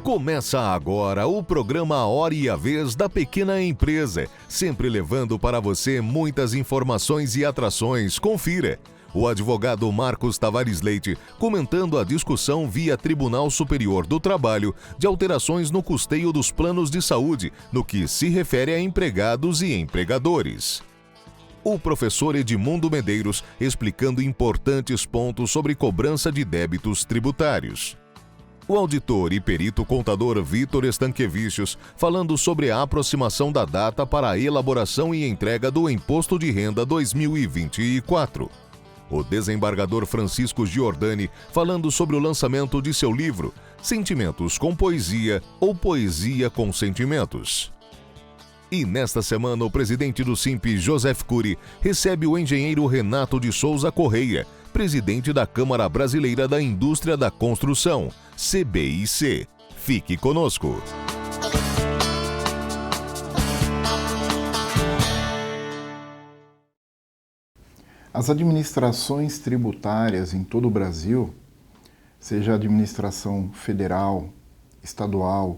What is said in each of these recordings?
Começa agora o programa Hora e a Vez da Pequena Empresa, sempre levando para você muitas informações e atrações. Confira. O advogado Marcos Tavares Leite comentando a discussão via Tribunal Superior do Trabalho de alterações no custeio dos planos de saúde, no que se refere a empregados e empregadores. O professor Edmundo Medeiros explicando importantes pontos sobre cobrança de débitos tributários. O auditor e perito contador Vitor Stanquevicius falando sobre a aproximação da data para a elaboração e entrega do Imposto de Renda 2024. O desembargador Francisco Giordani falando sobre o lançamento de seu livro Sentimentos com Poesia ou Poesia com Sentimentos. E nesta semana o presidente do SIMP, Joseph Cury, recebe o engenheiro Renato de Souza Correia, presidente da Câmara Brasileira da Indústria da Construção, CBIC. Fique conosco. As administrações tributárias em todo o Brasil, seja a administração federal, estadual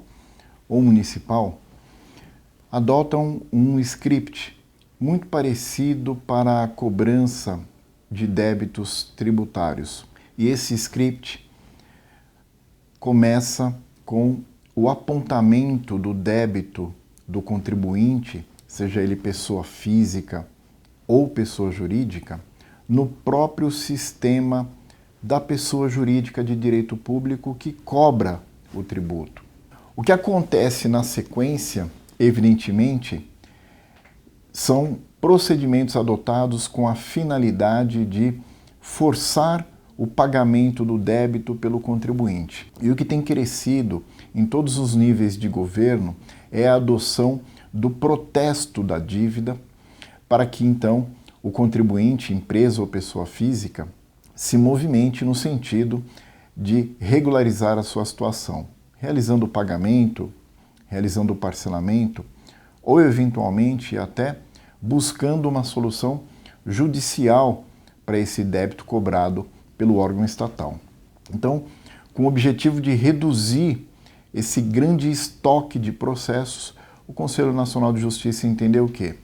ou municipal, adotam um script muito parecido para a cobrança de débitos tributários. E esse script começa com o apontamento do débito do contribuinte, seja ele pessoa física ou pessoa jurídica, no próprio sistema da pessoa jurídica de direito público que cobra o tributo. O que acontece na sequência, evidentemente, são procedimentos adotados com a finalidade de forçar o pagamento do débito pelo contribuinte. E o que tem crescido em todos os níveis de governo é a adoção do protesto da dívida para que, então, o contribuinte, empresa ou pessoa física, se movimente no sentido de regularizar a sua situação, realizando o pagamento, realizando o parcelamento ou, eventualmente, até buscando uma solução judicial para esse débito cobrado pelo órgão estatal. Então, com o objetivo de reduzir esse grande estoque de processos, o Conselho Nacional de Justiça entendeu que,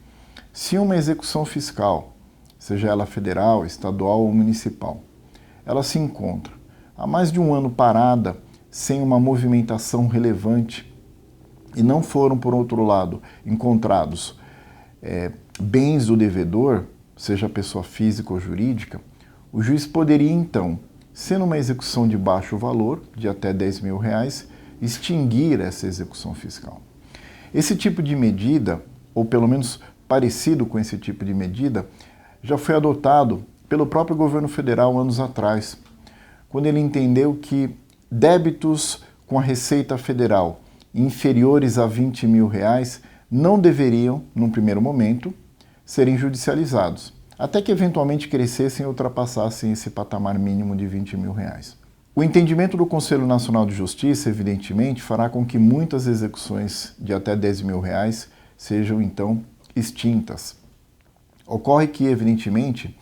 se uma execução fiscal, seja ela federal, estadual ou municipal, ela se encontra há mais de um ano parada, sem uma movimentação relevante, e não foram, por outro lado, encontrados bens do devedor, seja pessoa física ou jurídica, o juiz poderia, então, sendo uma execução de baixo valor, de até R$10.000, extinguir essa execução fiscal. Esse tipo de medida, ou pelo menos parecido com esse tipo de medida, já foi adotado pelo próprio governo federal anos atrás, quando ele entendeu que débitos com a Receita Federal inferiores a R$20.000 não deveriam, num primeiro momento, serem judicializados, até que eventualmente crescessem e ultrapassassem esse patamar mínimo de R$20.000. O entendimento do Conselho Nacional de Justiça, evidentemente, fará com que muitas execuções de até R$10.000 sejam, então, extintas. Ocorre que, evidentemente,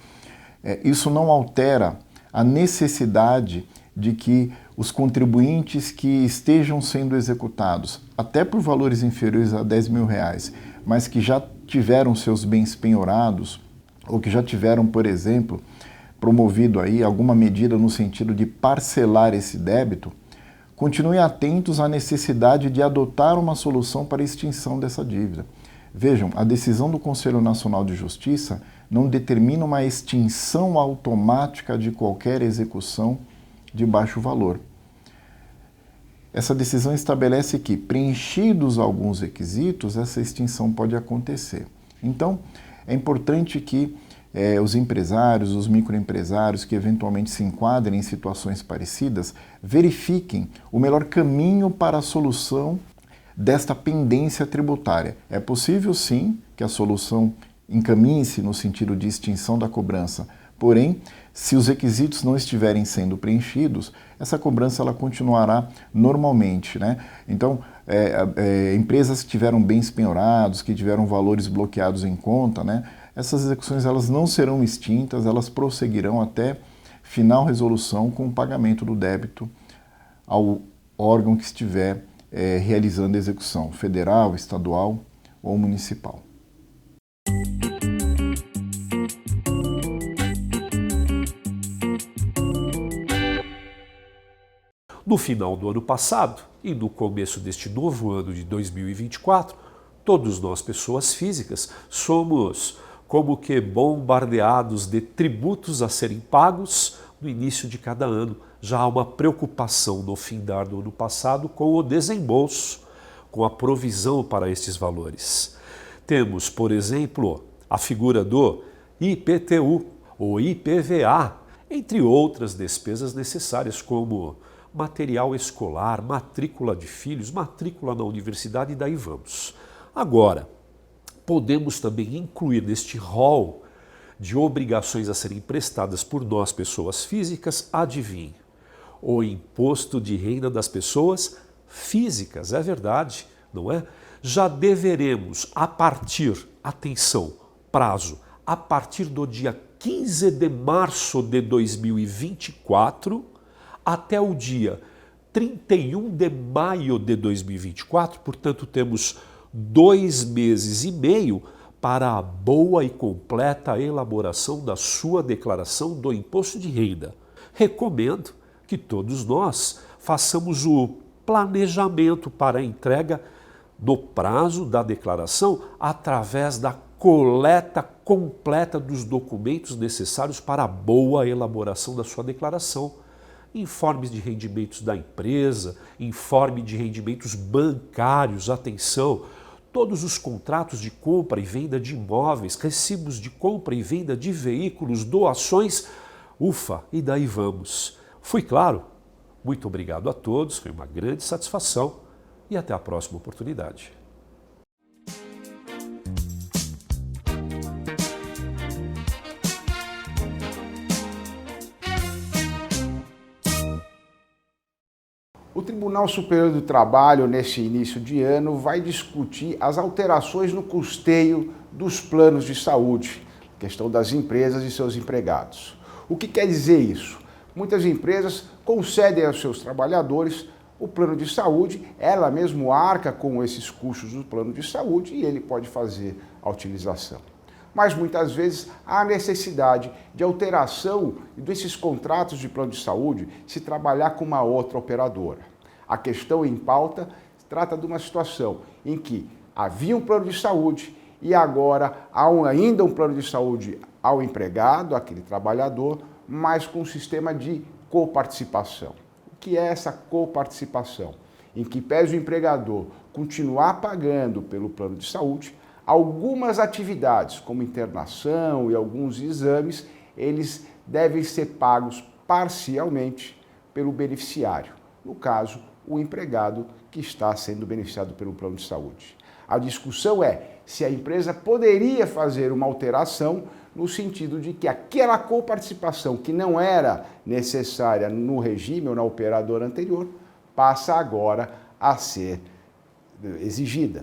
isso não altera a necessidade de que os contribuintes que estejam sendo executados, até por valores inferiores a R$10.000, mas que já tiveram seus bens penhorados, ou que já tiveram, por exemplo, promovido aí alguma medida no sentido de parcelar esse débito, continuem atentos à necessidade de adotar uma solução para a extinção dessa dívida. Vejam, a decisão do Conselho Nacional de Justiça não determina uma extinção automática de qualquer execução de baixo valor. Essa decisão estabelece que, preenchidos alguns requisitos, essa extinção pode acontecer. Então, é importante que os empresários, os microempresários que eventualmente se enquadrem em situações parecidas, verifiquem o melhor caminho para a solução desta pendência tributária. É possível, sim, que a solução encaminhe-se no sentido de extinção da cobrança, porém, se os requisitos não estiverem sendo preenchidos, essa cobrança ela continuará normalmente, né? Então, empresas que tiveram bens penhorados, que tiveram valores bloqueados em conta, né? Essas execuções elas não serão extintas, elas prosseguirão até final resolução com o pagamento do débito ao órgão que estiver realizando a execução federal, estadual ou municipal. No final do ano passado e no começo deste novo ano de 2024, todos nós, pessoas físicas, somos como que bombardeados de tributos a serem pagos no início de cada ano. Já há uma preocupação no findar do ano passado com o desembolso, com a provisão para estes valores. Temos, por exemplo, a figura do IPTU, ou IPVA, entre outras despesas necessárias como material escolar, matrícula de filhos, matrícula na universidade e daí vamos. Agora, podemos também incluir neste rol de obrigações a serem prestadas por nós, pessoas físicas, adivinhe, o imposto de renda das pessoas físicas, é verdade, não é? Já deveremos, a partir, atenção, prazo, a partir do dia 15 de março de 2024, até o dia 31 de maio de 2024, portanto temos 2 meses e meio para a boa e completa elaboração da sua declaração do imposto de renda. Recomendo que todos nós façamos o planejamento para a entrega no prazo da declaração através da coleta completa dos documentos necessários para a boa elaboração da sua declaração. Informes de rendimentos da empresa, informe de rendimentos bancários, atenção, todos os contratos de compra e venda de imóveis, recibos de compra e venda de veículos, doações, ufa, e daí vamos. Fui claro? Muito obrigado a todos, foi uma grande satisfação e até a próxima oportunidade. O Tribunal Superior do Trabalho, nesse início de ano, vai discutir as alterações no custeio dos planos de saúde, questão das empresas e seus empregados. O que quer dizer isso? Muitas empresas concedem aos seus trabalhadores o plano de saúde, ela mesmo arca com esses custos do plano de saúde e ele pode fazer a utilização. Mas muitas vezes há necessidade de alteração desses contratos de plano de saúde se trabalhar com uma outra operadora. A questão em pauta trata de uma situação em que havia um plano de saúde e agora há ainda um plano de saúde ao empregado, aquele trabalhador, mas com um sistema de coparticipação. O que é essa coparticipação? Em que pese o empregador continuar pagando pelo plano de saúde, algumas atividades, como internação e alguns exames, eles devem ser pagos parcialmente pelo beneficiário. No caso, o empregado que está sendo beneficiado pelo plano de saúde. A discussão é se a empresa poderia fazer uma alteração no sentido de que aquela coparticipação que não era necessária no regime ou na operadora anterior, passa agora a ser exigida.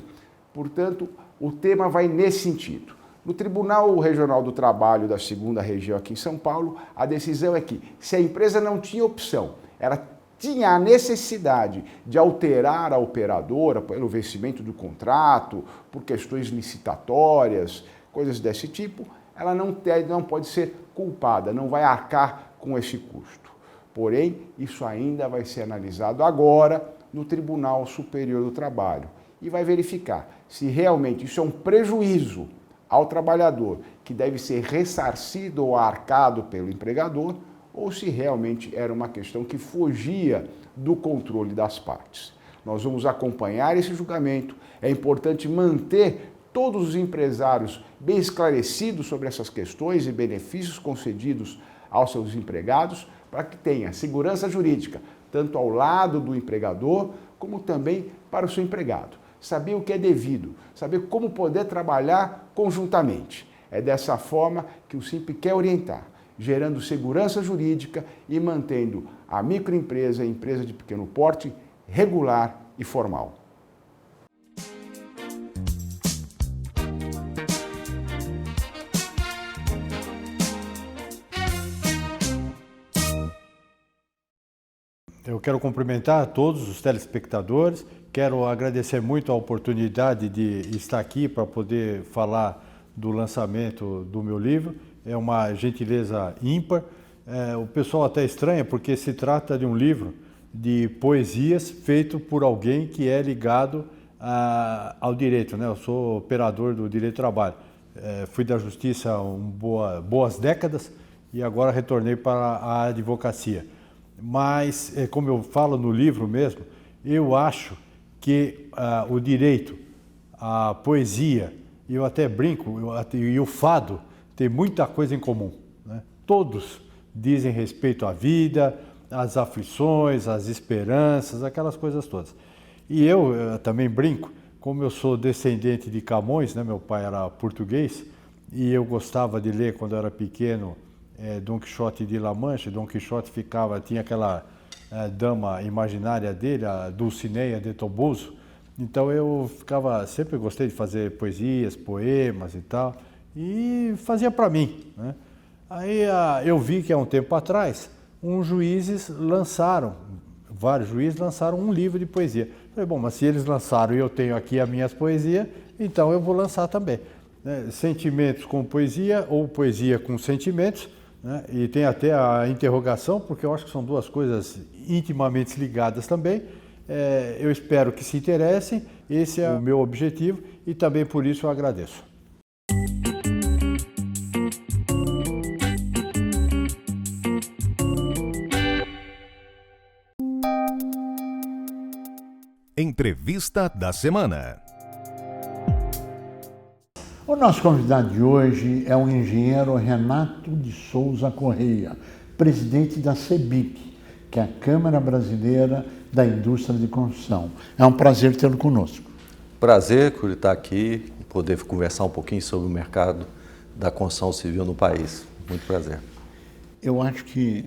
Portanto, o tema vai nesse sentido. No Tribunal Regional do Trabalho da 2ª Região aqui em São Paulo, a decisão é que se a empresa não tinha opção, ela tinha a necessidade de alterar a operadora pelo vencimento do contrato, por questões licitatórias, coisas desse tipo, ela não pode ser culpada, não vai arcar com esse custo. Porém, isso ainda vai ser analisado agora no Tribunal Superior do Trabalho e vai verificar se realmente isso é um prejuízo ao trabalhador que deve ser ressarcido ou arcado pelo empregador ou se realmente era uma questão que fugia do controle das partes. Nós vamos acompanhar esse julgamento. É importante manter todos os empresários bem esclarecidos sobre essas questões e benefícios concedidos aos seus empregados para que tenha segurança jurídica, tanto ao lado do empregador, como também para o seu empregado. Saber o que é devido, saber como poder trabalhar conjuntamente. É dessa forma que o SINP quer orientar, gerando segurança jurídica e mantendo a microempresa e empresa de pequeno porte regular e formal. Eu quero cumprimentar a todos os telespectadores Quero agradecer muito a oportunidade de estar aqui para poder falar do lançamento do meu livro. É uma gentileza ímpar. O pessoal até estranha porque se trata de um livro de poesias feito por alguém que é ligado ao direito, né? Eu sou operador do direito do trabalho. Fui da justiça boas décadas e agora retornei para a advocacia. Mas, como eu falo no livro mesmo, eu acho que o direito, a poesia, eu até brinco, e o fado tem muita coisa em comum, né? Todos dizem respeito à vida, às aflições, às esperanças, aquelas coisas todas. E eu também brinco, como eu sou descendente de Camões, né? Meu pai era português, e eu gostava de ler quando eu era pequeno Dom Quixote de La Mancha. Dom Quixote tinha aquela dama imaginária dele, a Dulcinea de Toboso. Então eu sempre gostei de fazer poesias, poemas e tal, e fazia para mim, né? Aí eu vi que há um tempo atrás, vários juízes lançaram um livro de poesia. Falei, bom, mas se eles lançaram e eu tenho aqui as minhas poesias, então eu vou lançar também, né? Sentimentos com poesia ou poesia com sentimentos, né? E tem até a interrogação, porque eu acho que são duas coisas intimamente ligadas também. Eu espero que se interessem, esse é o meu objetivo e também por isso eu agradeço. Entrevista da semana. O nosso convidado de hoje é o engenheiro Renato de Souza Correia, presidente da CEBIC, que é a Câmara Brasileira da Indústria de Construção. É um prazer tê-lo conosco. Prazer por estar aqui e poder conversar um pouquinho sobre o mercado da construção civil no país. Muito prazer. Eu acho que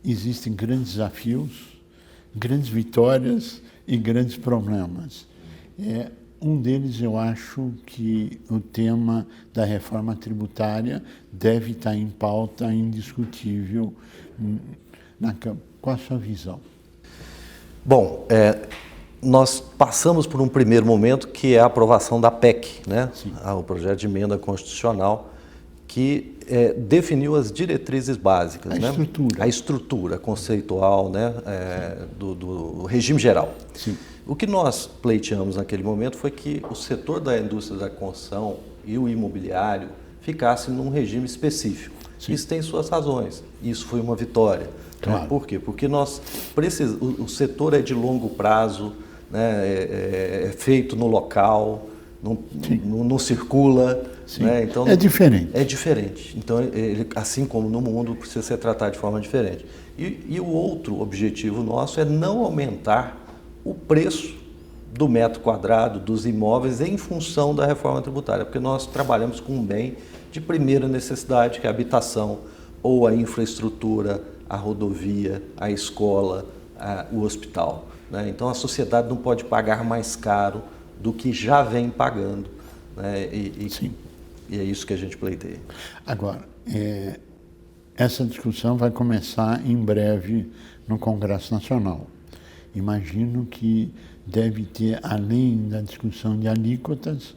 existem grandes desafios, grandes vitórias e grandes problemas. Um deles, eu acho que o tema da reforma tributária deve estar em pauta indiscutível na Câmara. Qual a sua visão? Bom, nós passamos por um primeiro momento que é a aprovação da PEC, né? O projeto de emenda constitucional, que definiu as diretrizes básicas, né? A estrutura conceitual, né? Do regime geral. Sim. O que nós pleiteamos naquele momento foi que o setor da indústria da construção e o imobiliário ficassem num regime específico. Sim. Isso tem suas razões. Isso foi uma vitória. Claro. Por quê? Porque o setor é de longo prazo, né? É feito no local, não circula. Né? Então, é diferente. É diferente. Então, assim como no mundo, precisa ser tratado de forma diferente. E o outro objetivo nosso é não aumentar o preço do metro quadrado dos imóveis em função da reforma tributária, porque nós trabalhamos com um bem de primeira necessidade, que é a habitação, ou a infraestrutura, a rodovia, a escola, o hospital, né? Então a sociedade não pode pagar mais caro do que já vem pagando, né? E é isso que a gente pleiteia. Agora, essa discussão vai começar em breve no Congresso Nacional. Imagino que deve ter, além da discussão de alíquotas,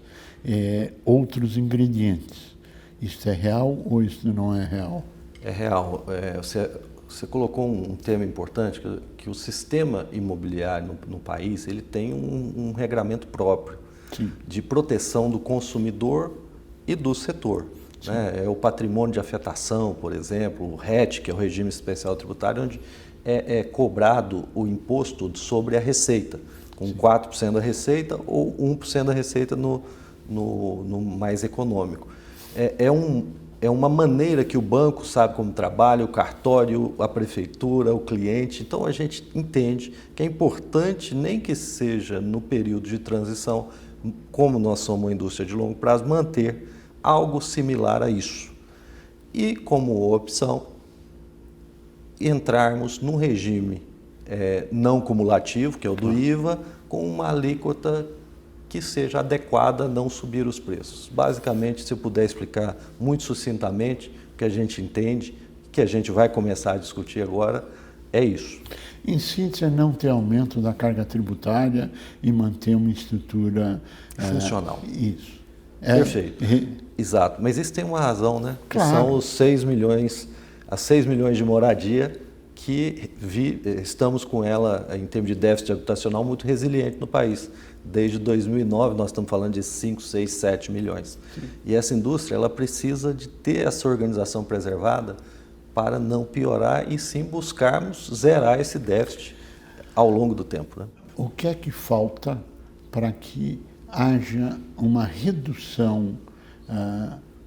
outros ingredientes. Isso é real ou isso não é real? É real. Você colocou um tema importante, que o sistema imobiliário no país ele tem um regramento próprio. Sim. De proteção do consumidor e do setor. Né? É o patrimônio de afetação, por exemplo, o RET, que é o Regime Especial Tributário, onde é cobrado o imposto sobre a receita, com 4% da receita ou 1% da receita no mais econômico. É uma maneira que o banco sabe como trabalha, o cartório, a prefeitura, o cliente. Então a gente entende que é importante, nem que seja no período de transição, como nós somos uma indústria de longo prazo, manter algo similar a isso. E como opção, entrarmos num regime não cumulativo, que é o do IVA, com uma alíquota que seja adequada a não subir os preços. Basicamente, se eu puder explicar muito sucintamente, o que a gente entende, que a gente vai começar a discutir agora, é isso. Em síntese, é não ter aumento da carga tributária e manter uma estrutura funcional. Isso. Perfeito. Exato. Mas isso tem uma razão, né? Claro. Que são os 6 milhões de moradia que estamos com ela, em termos de déficit habitacional, muito resiliente no país. Desde 2009, nós estamos falando de 5, 6, 7 milhões. Sim. E essa indústria, ela precisa de ter essa organização preservada para não piorar e sim buscarmos zerar esse déficit ao longo do tempo, né? O que é que falta para que haja uma redução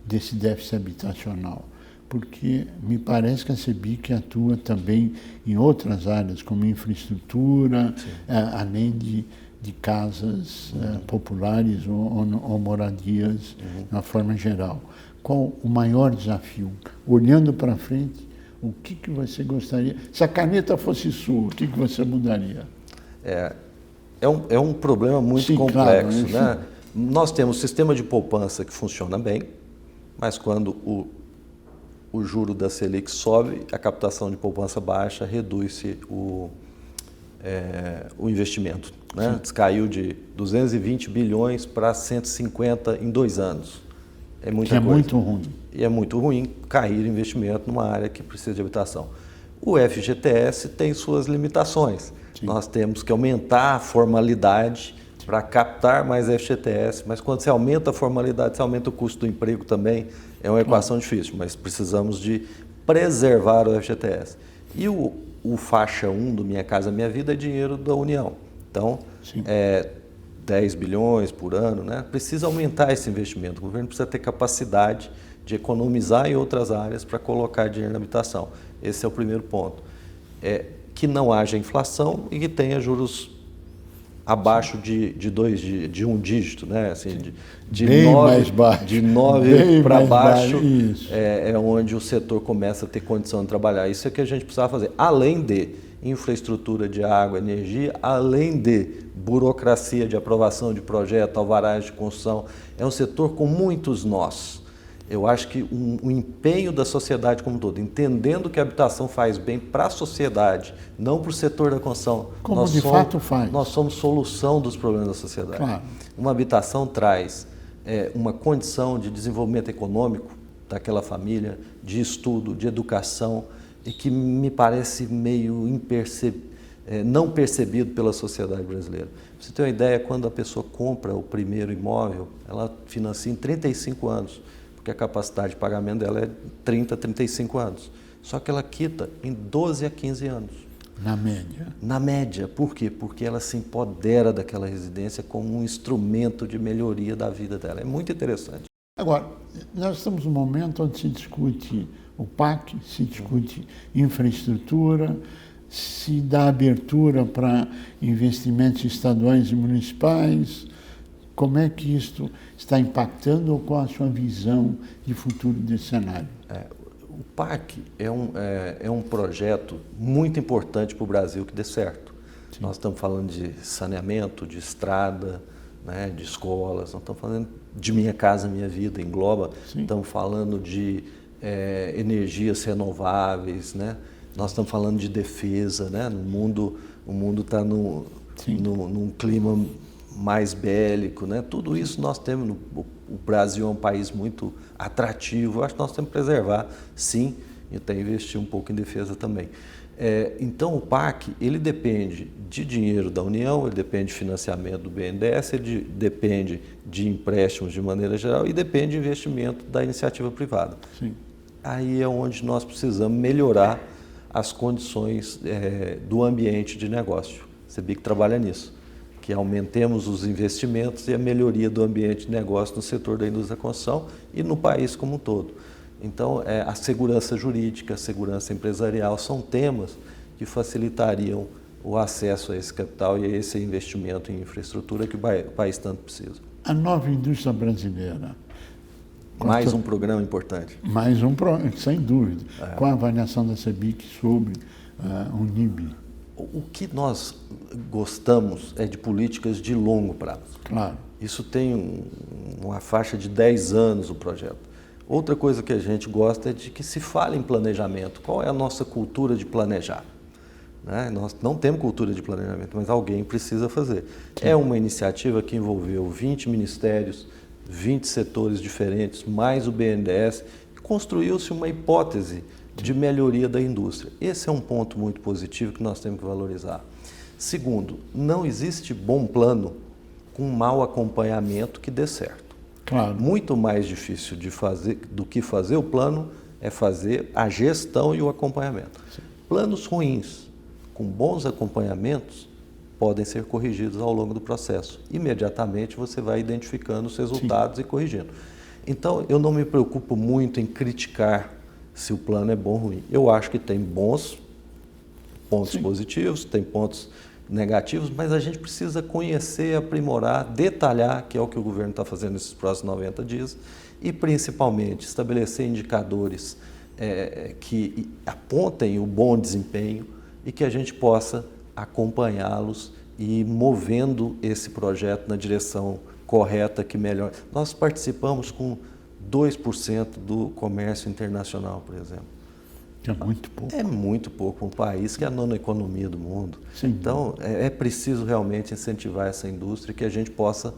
desse déficit habitacional? Porque me parece que a CEBIC atua também em outras áreas, como infraestrutura, além de casas populares ou moradias na forma geral. Qual o maior desafio? Olhando para frente, o que você gostaria? Se a caneta fosse sua, o que você mudaria? É um problema muito complexo, claro, né? Nós temos um sistema de poupança que funciona bem, mas quando o juro da Selic sobe, a captação de poupança baixa, reduz-se o investimento, né? Caiu de 220 bilhões para 150 em 2 anos. É muita coisa. Muito ruim. E é muito ruim cair investimento numa área que precisa de habitação. O FGTS tem suas limitações. Sim. Nós temos que aumentar a formalidade para captar mais FGTS, mas quando você aumenta a formalidade, você aumenta o custo do emprego também. É uma equação difícil, mas precisamos de preservar o FGTS. E o faixa 1 do Minha Casa Minha Vida é dinheiro da União. Então, 10 bilhões por ano, né? Precisa aumentar esse investimento. O governo precisa ter capacidade de economizar em outras áreas para colocar dinheiro na habitação. Esse é o primeiro ponto. Que não haja inflação e que tenha juros abaixo de um dígito, né? Assim, de 9 para baixo é onde o setor começa a ter condição de trabalhar. Isso é que a gente precisava fazer. Além de infraestrutura de água, energia, além de burocracia de aprovação de projeto, alvarás de construção. É um setor com muitos nós. Eu acho que o empenho da sociedade como um todo, entendendo que a habitação faz bem para a sociedade, não para o setor da construção. Como de fato faz. Nós somos solução dos problemas da sociedade. Claro. Uma habitação traz uma condição de desenvolvimento econômico daquela família, de estudo, de educação, e que me parece meio não percebido pela sociedade brasileira. Pra você ter uma ideia, quando a pessoa compra o primeiro imóvel, ela financia em 35 anos. Porque a capacidade de pagamento dela é 30, 35 anos. Só que ela quita em 12 a 15 anos. Na média? Na média. Por quê? Porque ela se empodera daquela residência como um instrumento de melhoria da vida dela. É muito interessante. Agora, nós estamos num momento onde se discute o PAC, se discute infraestrutura, se dá abertura para investimentos estaduais e municipais. Como é que isto está impactando ou qual a sua visão de futuro desse cenário? O PAC é um projeto muito importante para o Brasil que dê certo. Sim. Nós estamos falando de saneamento, de estrada, né, de escolas, nós estamos falando de Minha Casa Minha Vida, engloba. Sim. Estamos falando de energias renováveis, né? Nós estamos falando de defesa, né? O mundo está num clima mais bélico, né? Tudo isso nós temos. O Brasil é um país muito atrativo. Eu acho que nós temos que preservar, sim, e até investir um pouco em defesa também. Então o PAC ele depende de dinheiro da União, ele depende de financiamento do BNDES, ele depende de empréstimos de maneira geral e depende de investimento da iniciativa privada. Sim. Aí é onde nós precisamos melhorar as condições do ambiente de negócio. A CEBIC trabalha nisso, que aumentemos os investimentos e a melhoria do ambiente de negócio no setor da indústria da construção e no país como um todo. Então, a segurança jurídica, a segurança empresarial são temas que facilitariam o acesso a esse capital e a esse investimento em infraestrutura que o país tanto precisa. A nova indústria brasileira. Mais um programa importante. Mais um programa, sem dúvida. Qual a avaliação da CEBIC sobre o NIB? O que nós gostamos é de políticas de longo prazo. Claro. Isso tem uma faixa de 10 anos o projeto. Outra coisa que a gente gosta é de que se fale em planejamento. Qual é a nossa cultura de planejar? né? Nós não temos cultura de planejamento, mas alguém precisa fazer. É uma iniciativa que envolveu 20 ministérios, 20 setores diferentes, mais o BNDES. Construiu-se uma hipótese de melhoria da indústria. Esse é um ponto muito positivo que nós temos que valorizar. Segundo, não existe bom plano com mau acompanhamento que dê certo. Claro. Muito mais difícil de fazer do que fazer o plano é fazer a gestão e o acompanhamento. Sim. Planos ruins, com bons acompanhamentos, podem ser corrigidos ao longo do processo. Imediatamente você vai identificando os resultados Sim. e corrigindo. Então, eu não me preocupo muito em criticar se o plano é bom ou ruim. Eu acho que tem bons pontos Sim. positivos, tem pontos negativos, mas a gente precisa conhecer, aprimorar, detalhar, que é o que o governo está fazendo nesses próximos 90 dias, e principalmente estabelecer indicadores que apontem o bom desempenho e que a gente possa acompanhá-los e ir movendo esse projeto na direção correta que melhor. Nós participamos com 2% do comércio internacional, por exemplo. É muito pouco. É muito pouco, um país que é a nona economia do mundo. Sim. Então, é preciso realmente incentivar essa indústria que a gente possa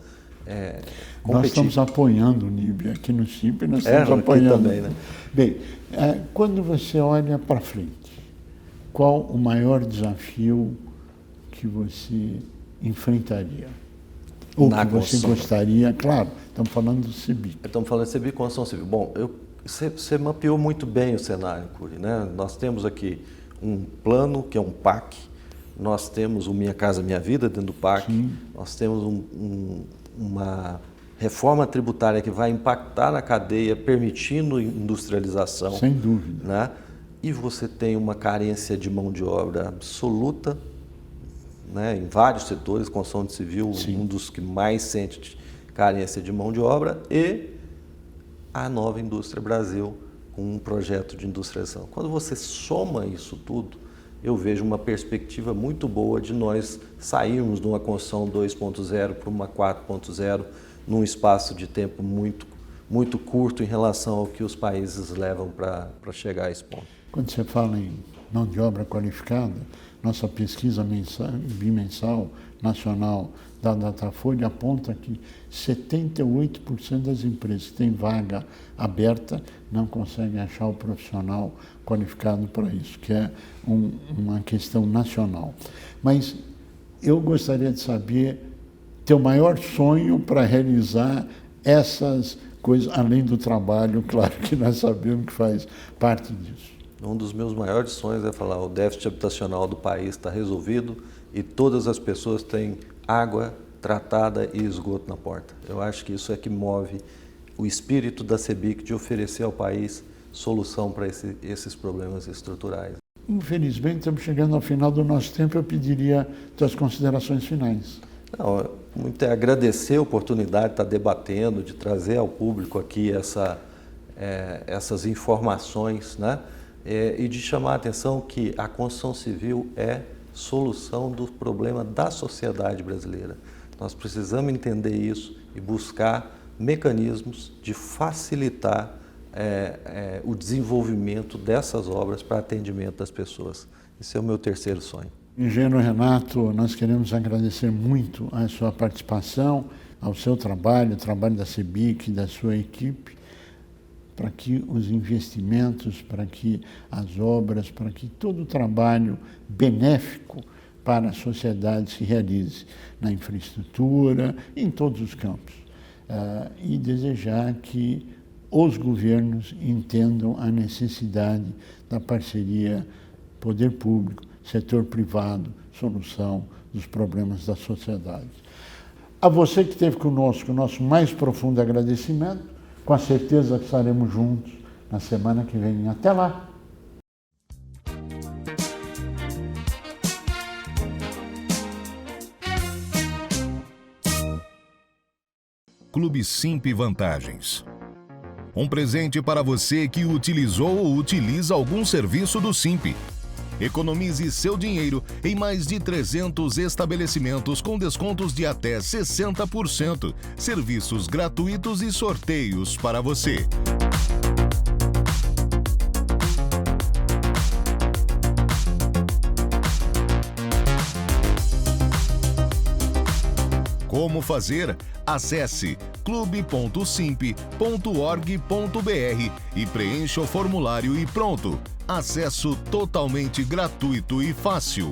competir. Nós estamos apoiando o NIB aqui no CIMP, nós estamos apoiando. Também, né? Bem, quando você olha para frente, qual o maior desafio que você enfrentaria? Ou que você gostaria, claro, estamos falando do CEBIC. Estamos falando de CEBIC, construção civil. Bom, você mapeou muito bem o cenário, Cury, né? Nós temos aqui um plano, que é um PAC, nós temos o Minha Casa Minha Vida dentro do PAC, Sim. Nós temos uma reforma tributária que vai impactar na cadeia, permitindo industrialização. Sem dúvida. Né? E você tem uma carência de mão de obra absoluta, né? Em vários setores, construção civil, Sim. um dos que mais sente carência de mão de obra, e a nova indústria Brasil com um projeto de industrialização. Quando você soma isso tudo, eu vejo uma perspectiva muito boa de nós sairmos de uma construção 2.0 para uma 4.0 num espaço de tempo muito, muito curto em relação ao que os países levam para chegar a esse ponto. Quando você fala em mão de obra qualificada, nossa pesquisa bimensal nacional da Datafolha aponta que 78% das empresas que têm vaga aberta não conseguem achar o profissional qualificado para isso, que é uma questão nacional. Mas eu gostaria de saber teu maior sonho para realizar essas coisas, além do trabalho, claro que nós sabemos que faz parte disso. Um dos meus maiores sonhos é falar: o déficit habitacional do país está resolvido e todas as pessoas têm água tratada e esgoto na porta. Eu acho que isso é que move o espírito da CEBIC de oferecer ao país solução para esses problemas estruturais. Infelizmente, estamos chegando ao final do nosso tempo. Eu pediria tuas considerações finais. Não, muito é agradecer a oportunidade de estar debatendo, de trazer ao público aqui essas informações, né? E de chamar a atenção que a construção civil é solução do problema da sociedade brasileira. Nós precisamos entender isso e buscar mecanismos de facilitar o desenvolvimento dessas obras para atendimento das pessoas. Esse é o meu terceiro sonho. Engenheiro Renato, nós queremos agradecer muito a sua participação, ao seu trabalho, o trabalho da CEBIC, da sua equipe, para que os investimentos, para que as obras, para que todo o trabalho benéfico para a sociedade se realize na infraestrutura, em todos os campos. E desejar que os governos entendam a necessidade da parceria poder público, setor privado, solução dos problemas da sociedade. A você que esteve conosco, o nosso mais profundo agradecimento. Com a certeza que estaremos juntos na semana que vem. Até lá! Clube Simp Vantagens. Um presente para você que utilizou ou utiliza algum serviço do Simp. Economize seu dinheiro em mais de 300 estabelecimentos com descontos de até 60%, serviços gratuitos e sorteios para você. como fazer? Acesse clube.simp.org.br e preencha o formulário e pronto. Acesso totalmente gratuito e fácil.